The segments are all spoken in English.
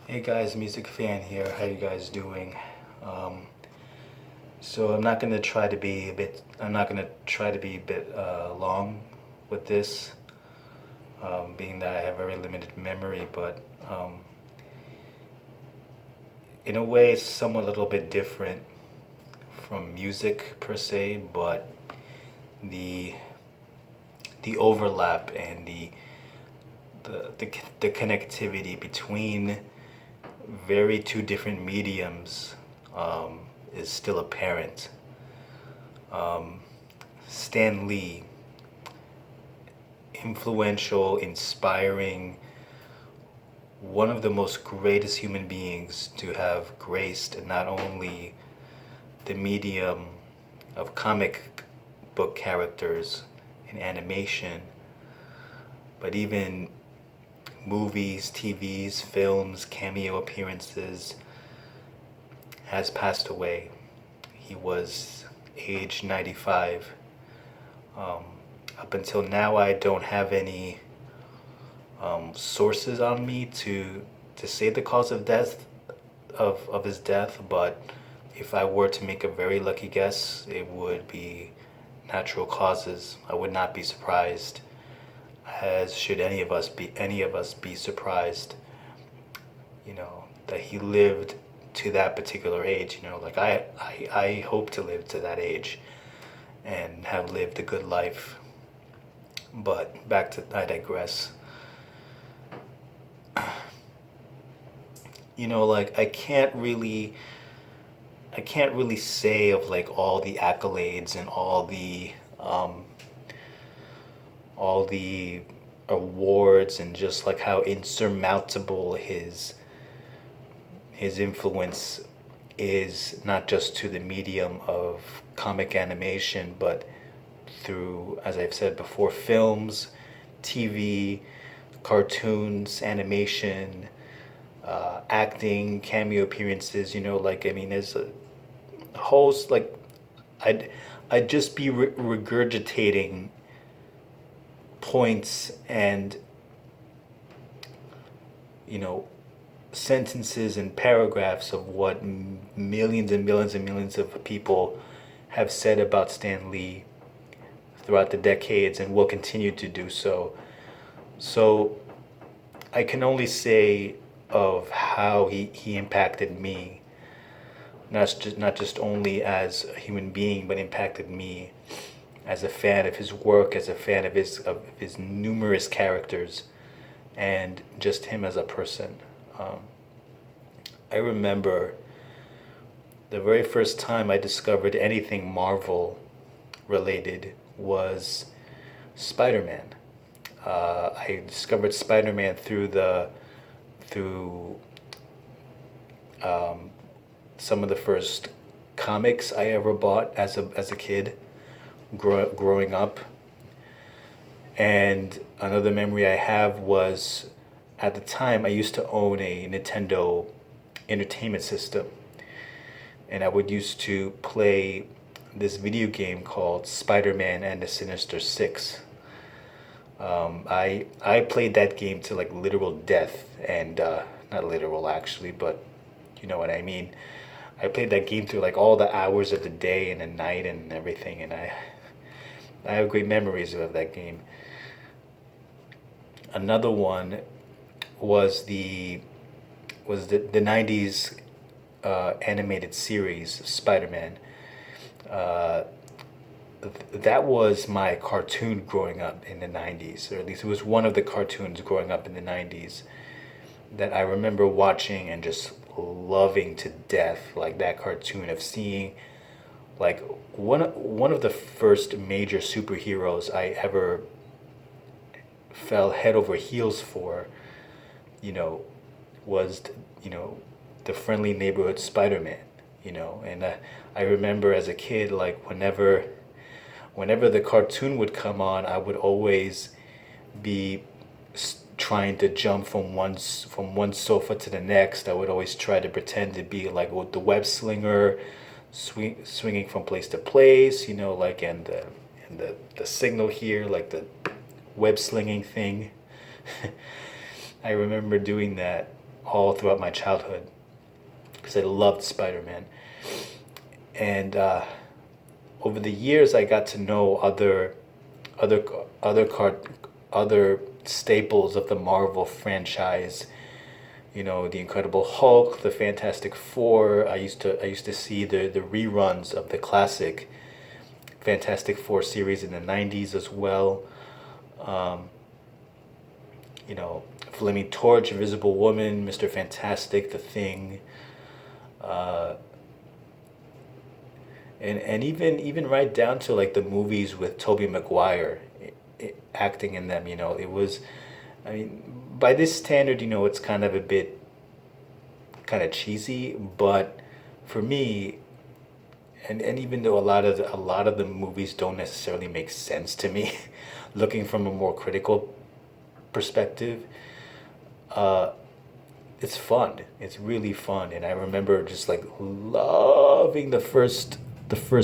Hey guys, Music Fan here. How you guys doing? Um, so I'm not gonna try to be a bit. I'm not gonna try to be a bit long with this, being that I have very limited memory. But in a way, it's somewhat a little bit different from music per se. But the the overlap and the connectivity between very two different mediums is still apparent. Um, Stan Lee, influential, inspiring, one of the most greatest human beings to have graced not only the medium of comic book characters and animation, but even movies, TVs, films, cameo appearances, has passed away. He was age 95. Um, Up until now, I don't have any sources on me to say the cause of death of his death, but if I were to make a very lucky guess, it would be natural causes. I would not be surprised, as should any of us be surprised, that he lived to that particular age. Like I hope to live to that age and have lived a good life. But back to, I digress. Like I can't really say of like all the accolades and all the awards and just like how insurmountable his influence is, not just to the medium of comic animation, but through, as I've said before, films, TV, cartoons, animation, acting, cameo appearances. Like, I mean, there's a whole like I'd I'd just be regurgitating points and you know sentences and paragraphs of what millions and millions and millions of people have said about Stan Lee throughout the decades and will continue to do so. So I can only say of how he impacted me, not just only as a human being, but impacted me as a fan of his work, as a fan of his numerous characters, and just him as a person. Um, I remember the very first time I discovered anything Marvel related was Spider-Man. I discovered Spider-Man through um, some of the first comics I ever bought as a kid, growing up. And another memory I have was, at the time I used to own a Nintendo Entertainment System, and I would used to play this video game called Spider-Man and the Sinister Six. I played that game to like literal death, and not literal actually, but you know what I mean. I played that game through like all the hours of the day and the night and everything, and I have great memories of that game. Another one was the '90s animated series Spider-Man. Uh, that was my cartoon growing up in the '90s, or at least it was one of the cartoons growing up in the '90s that I remember watching and just loving to death. Like that cartoon of seeing like one of the first major superheroes I ever fell head over heels for, you know, was the friendly neighborhood Spider-Man. And I remember as a kid, like whenever the cartoon would come on, I would always be trying to jump from one sofa to the next. I would always try to pretend to be like with the web slinger, swinging from place to place. Like and the signal here, like the web slinging thing. I remember doing that all throughout my childhood because I loved Spider-Man. And over the years, I got to know other other cart other staples of the Marvel franchise. You know, the Incredible Hulk, the Fantastic Four. I used to see the reruns of the classic Fantastic Four series in the '90s as well. Um, you know, Flaming Torch, Invisible Woman, Mr. Fantastic, The Thing, uh, and even right down to like the movies with Tobey Maguire acting in them. You know, it was. I mean, by this standard, you know, it's kind of a bit kind of cheesy, but for me, and even though a lot of the movies don't necessarily make sense to me, looking from a more critical perspective, uh, it's fun. It's really fun, and I remember just like loving the first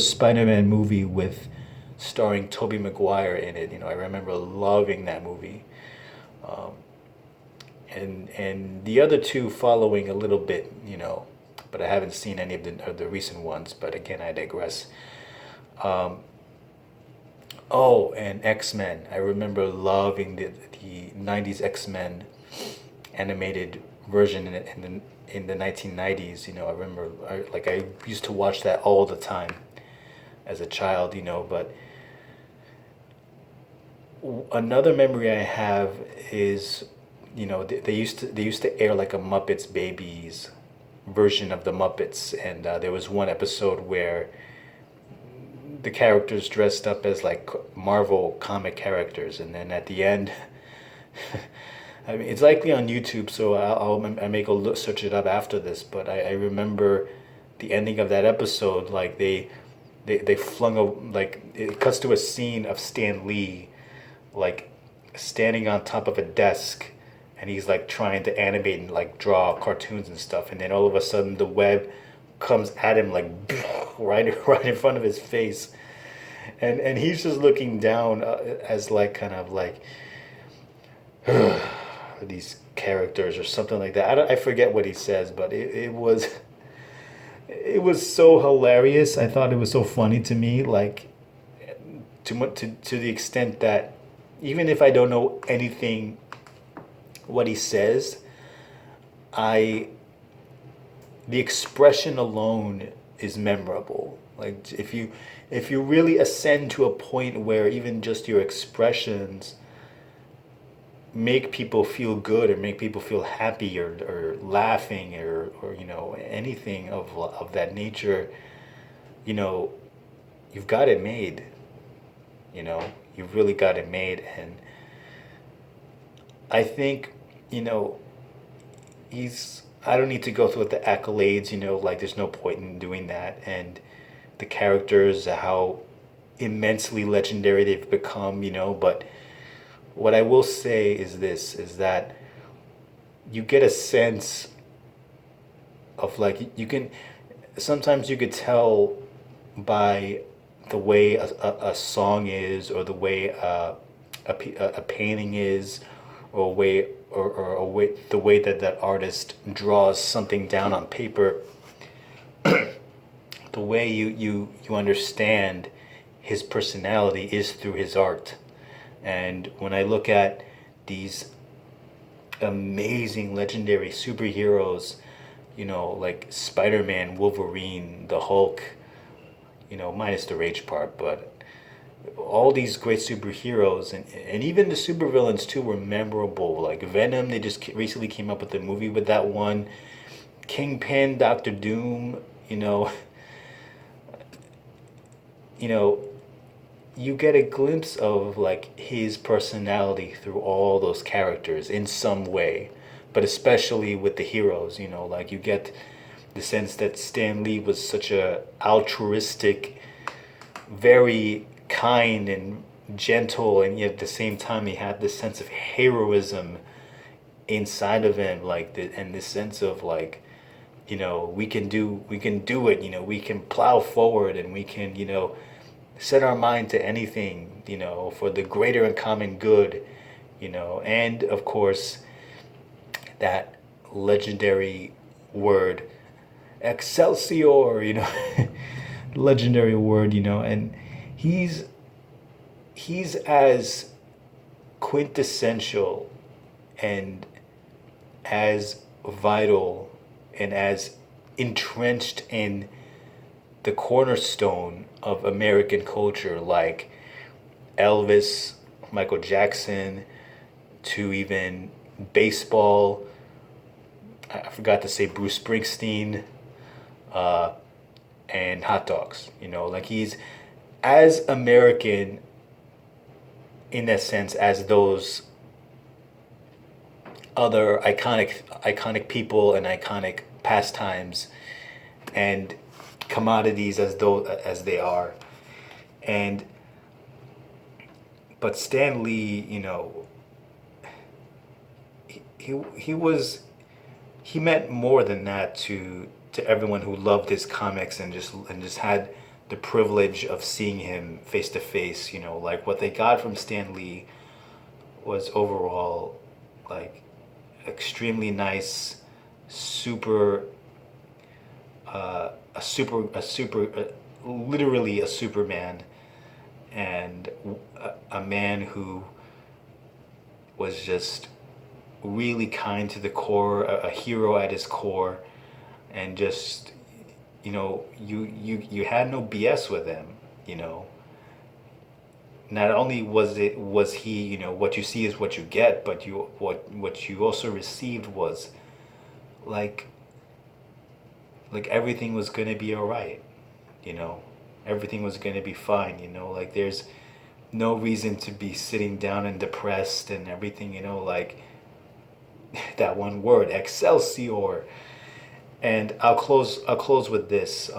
Spider-Man movie with starring Tobey Maguire in it. You know, I remember loving that movie. Um, and the other two following a little bit, you know, but I haven't seen any of the recent ones. But again, I digress. Um, oh, and X-Men. I remember loving the '90s X-Men animated version in the 1990s. You know, I remember I used to watch that all the time as a child. You know, but another memory I have is, you know, they used to air like a Muppets Babies version of the Muppets, and there was one episode where the characters dressed up as like Marvel comic characters, and then at the end, I mean, it's likely on YouTube, so I may go search it up after this. But I remember the ending of that episode, like they flung a like it cuts to a scene of Stan Lee like standing on top of a desk, and he's like trying to animate and like draw cartoons and stuff, and then all of a sudden the web comes at him like right in front of his face, and he's just looking down as like kind of like these characters or something like that. I forget what he says, but it was so hilarious. I thought it was so funny to me, like to the extent that even if I don't know anything what he says, I the expression alone is memorable. Like if you really ascend to a point where even just your expressions make people feel good or make people feel happy or laughing or you know anything of that nature, you know, you've got it made. You know, you've really got it made. And I think, you know, I don't need to go through the accolades, you know, like there's no point in doing that. And the characters, how immensely legendary they've become, you know. But what I will say is this, is that you get a sense of like, sometimes you could tell by the way a song is, or the way a painting is, or the way that that artist draws something down on paper, the way you understand his personality is through his art. And when I look at these amazing legendary superheroes, you know, like Spider-Man, Wolverine, the Hulk, you know, minus the rage part, but all these great superheroes, and even the supervillains too were memorable. Like Venom, they just recently came up with a movie with that one. Kingpin, Doctor Doom, you know, you know, you get a glimpse of like his personality through all those characters in some way, but especially with the heroes, you know, like you get the sense that Stan Lee was such a altruistic, very kind and gentle, and yet at the same time he had this sense of heroism inside of him, like and this sense of like, you know, we can do it, you know, we can plow forward, and we can, you know, set our mind to anything, you know, for the greater and common good, you know. And of course that legendary word, Excelsior, legendary word, and he's he's as quintessential and as vital and as entrenched in the cornerstone of American culture, like Elvis, Michael Jackson, to even baseball. I forgot to say Bruce Springsteen, uh, and hot dogs. Like he's as American in that sense as those other iconic people and iconic pastimes and commodities as though as they are. And but Stan Lee, he was he meant more than that to everyone who loved his comics and just had the privilege of seeing him face to face. Like what they got from Stan Lee was overall like extremely nice, super, literally a Superman, and a man who was just really kind to the core, a hero at his core, and just you had no BS with him. You know, not only was he what you see is what you get, but what you also received was like everything was gonna be all right. You know, everything was gonna be fine. Like there's no reason to be sitting down and depressed and everything. Like that one word, Excelsior. And I'll close with this.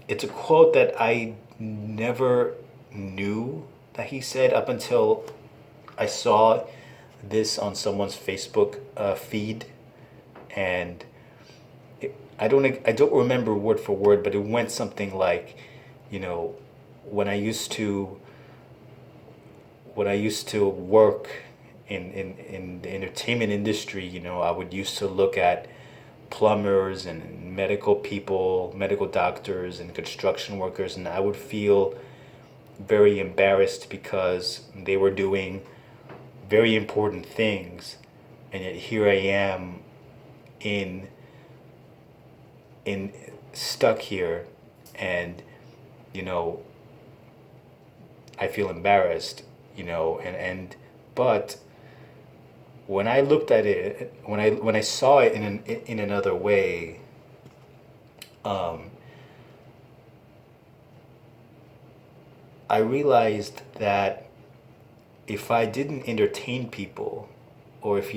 It's a quote that I never knew that he said up until I saw this on someone's Facebook feed, and I don't remember word for word, but it went something like, you know, when I used to work in the entertainment industry, I would used to look at plumbers and medical people, medical doctors and construction workers, and I would feel very embarrassed because they were doing very important things, and yet here I am in in stuck here, and you know I feel embarrassed, and but when I looked at it, when I saw it in another way, um, I realized that if I didn't entertain people, or if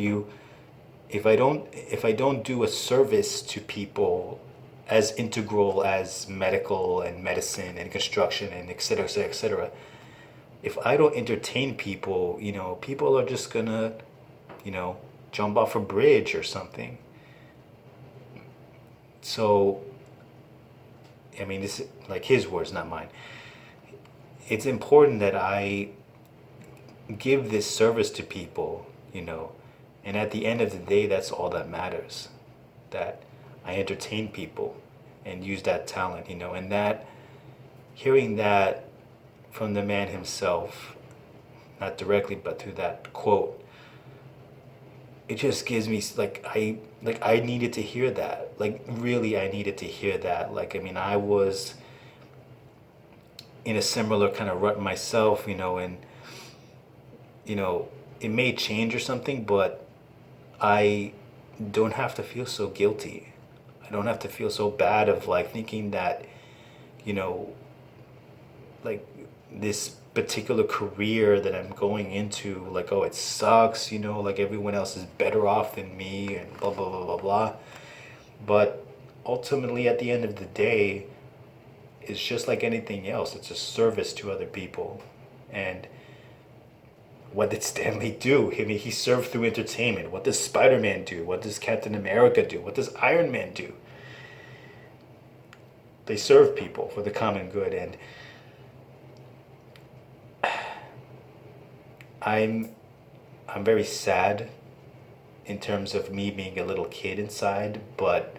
I don't do a service to people as integral as medical and medicine and construction and et cetera, et cetera, et cetera, if I don't entertain people, people are just gonna, jump off a bridge or something. So, I mean, this is like his words, not mine. It's important that I give this service to people, and at the end of the day, that's all that matters. That I entertain people and use that talent, and that hearing that from the man himself, not directly, but through that quote, it just gives me I needed to hear that. Like really, I needed to hear that. Like I mean, I was in a similar kind of rut myself, and you know, it may change or something, but I don't have to feel so guilty. I don't have to feel so bad of like thinking that, you know, like this particular career that I'm going into, like, oh, it sucks, like everyone else is better off than me and blah, blah, blah, blah, blah. But ultimately, at the end of the day, it's just like anything else. It's a service to other people. And what did Stanley do? I mean, he served through entertainment. What does Spider-Man do? What does Captain America do? What does Iron Man do? They serve people for the common good. And I'm very sad in terms of me being a little kid inside, but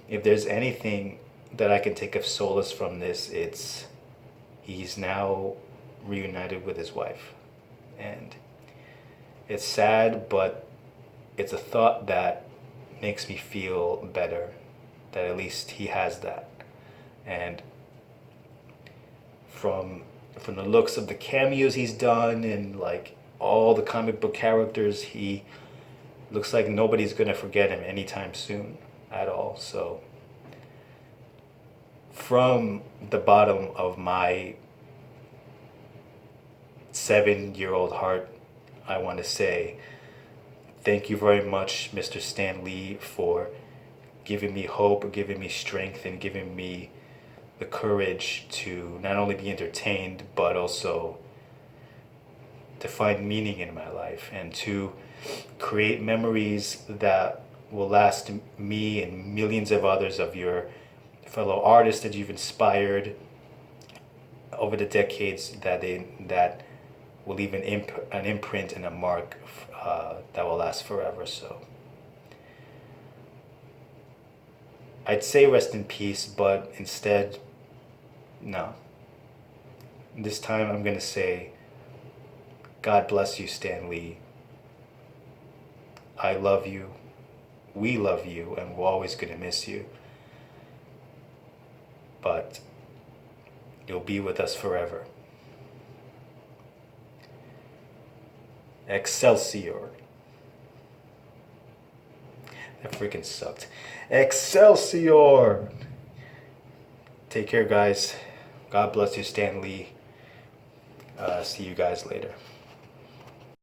if there's anything that I can take of solace from this, it's he's now reunited with his wife. And it's sad, but it's a thought that makes me feel better, that at least he has that. And from the looks of the cameos he's done and like all the comic book characters, he looks like nobody's gonna forget him anytime soon at all. So from the bottom of my 7-year-old heart, I want to say thank you very much, Mr. Stan Lee, for giving me hope, giving me strength, and giving me the courage to not only be entertained, but also to find meaning in my life and to create memories that will last me and millions of others of your fellow artists that you've inspired over the decades, that will leave an imprint and a mark that will last forever. So I'd say rest in peace, but instead, no. This time I'm going to say, God bless you, Stan Lee. I love you. We love you, and we're always going to miss you. But you'll be with us forever. Excelsior. That freaking sucked. Excelsior! Take care, guys. God bless you, Stan Lee. See you guys later.